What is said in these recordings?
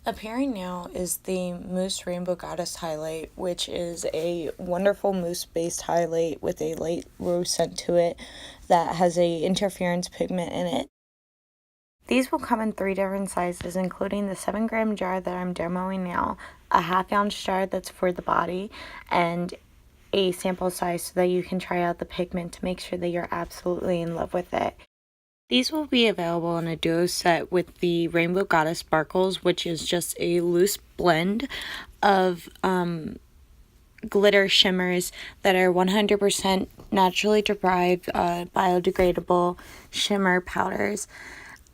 Appearing now is the Mousse Rainbow Goddess highlight, which is a wonderful mousse-based highlight with a light rose scent to it that has a interference pigment in it. These will come in 3 different sizes, including the 7-gram jar that I'm demoing now, a half-ounce jar that's for the body, and a sample size so that you can try out the pigment to make sure that you're absolutely in love with it. These will be available in a duo set with the Rainbow Goddess Sparkles, which is just a loose blend of glitter shimmers that are 100% naturally derived, biodegradable shimmer powders.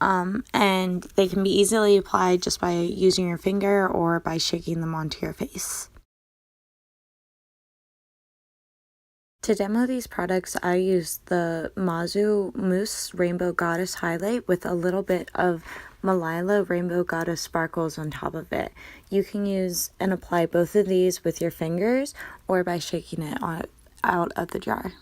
And they can be easily applied just by using your finger or by shaking them onto your face. To demo these products, I used the Mousse Rainbow Goddess Highlight with a little bit of Malila Rainbow Goddess Sparkles on top of it. You can use and apply both of these with your fingers or by shaking it out of the jar.